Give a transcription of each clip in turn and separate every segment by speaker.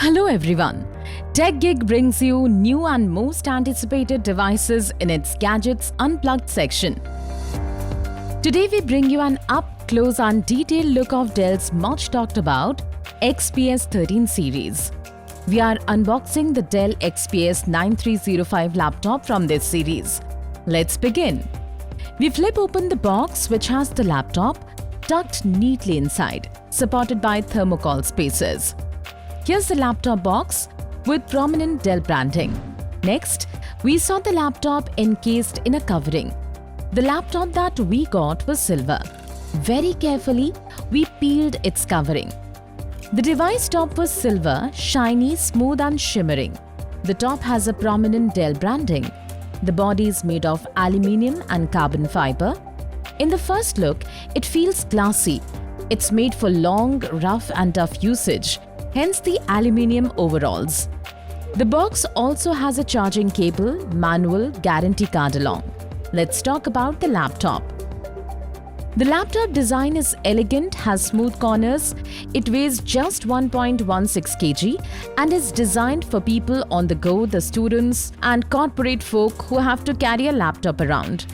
Speaker 1: Hello everyone. TechGig brings you new and most anticipated devices in its Gadgets Unplugged section. Today we bring you an up-close and detailed look of Dell's much talked about XPS 13 series. We are unboxing the Dell XPS 9305 laptop from this series. Let's begin. We flip open the box, which has the laptop tucked neatly inside, supported by thermocol spacers. Here's the laptop box with prominent Dell branding. Next, we saw the laptop encased in a covering. The laptop that we got was silver. Very carefully, we peeled its covering. The device top was silver, shiny, smooth and shimmering. The top has a prominent Dell branding. The body is made of aluminium and carbon fiber. In the first look, it feels glassy. It's made for long, rough and tough usage, hence the aluminium overalls. The box also has a charging cable, manual, guarantee card along. Let's talk about the laptop. The laptop design is elegant, has smooth corners. It weighs just 1.16 kg and is designed for people on the go, the students and corporate folk who have to carry a laptop around.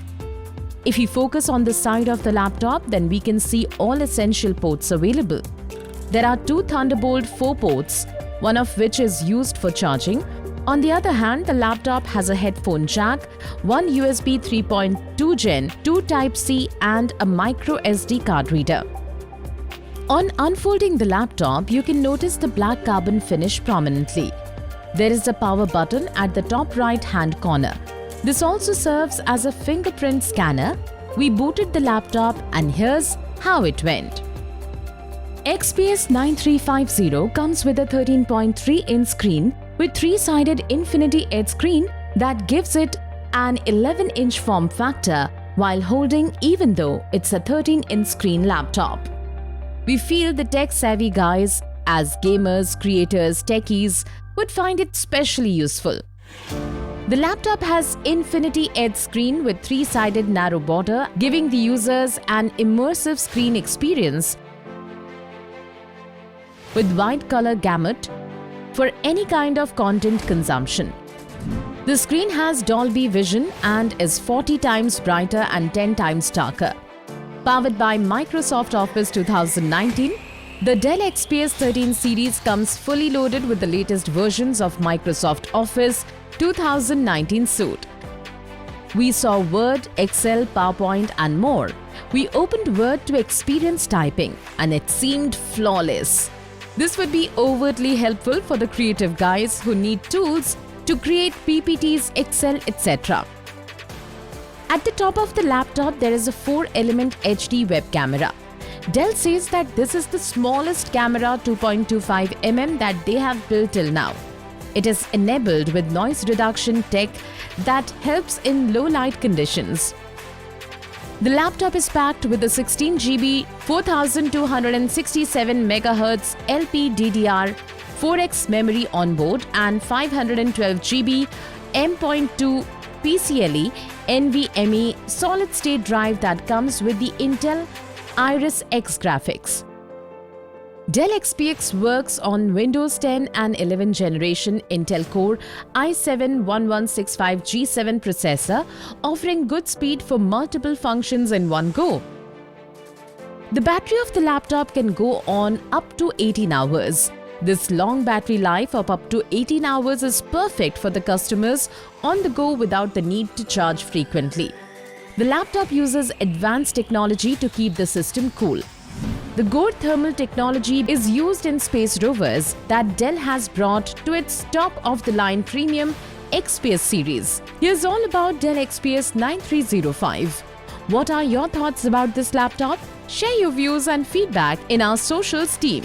Speaker 1: If we focus on the side of the laptop, then we can see all essential ports available. There are two Thunderbolt 4 ports, one of which is used for charging. On the other hand, the laptop has a headphone jack, one USB 3.2 Gen, two Type-C and a micro SD card reader. On unfolding the laptop, you can notice the black carbon finish prominently. There is a power button at the top right-hand corner. This also serves as a fingerprint scanner. We booted the laptop and here's how it went. XPS 9350 comes with a 13.3-inch screen with three-sided Infinity Edge screen that gives it an 11-inch form factor while holding, even though it's a 13-inch screen laptop. We feel the tech-savvy guys, as gamers, creators, techies, would find it specially useful. The laptop has Infinity Edge screen with three-sided narrow border, giving the users an immersive screen experience with wide color gamut for any kind of content consumption. The screen has Dolby Vision and is 40 times brighter and 10 times darker. Powered by Microsoft Office 2019, the Dell XPS 13 series comes fully loaded with the latest versions of Microsoft Office 2019 suite. We saw Word, Excel, PowerPoint and more. We opened Word to experience typing and it seemed flawless. This would be overtly helpful for the creative guys who need tools to create PPTs, Excel, etc. At the top of the laptop, there is a 4-element HD web camera. Dell says that this is the smallest camera 2.25 mm that they have built till now. It is enabled with noise reduction tech that helps in low light conditions. The laptop is packed with a 16 GB 4267 MHz LPDDR4X memory on board and 512 GB M.2 PCIe NVMe solid-state drive that comes with the Intel Iris X graphics. Dell XPS works on Windows 10 and 11 generation Intel Core i7-1165G7 processor, offering good speed for multiple functions in one go. The battery of the laptop can go on up to 18 hours. This long battery life of up to 18 hours is perfect for the customers on the go without the need to charge frequently. The laptop uses advanced technology to keep the system cool. The Gore thermal technology is used in space rovers that Dell has brought to its top-of-the-line premium XPS series. Here's all about Dell XPS 9305. What are your thoughts about this laptop? Share your views and feedback in our socials team.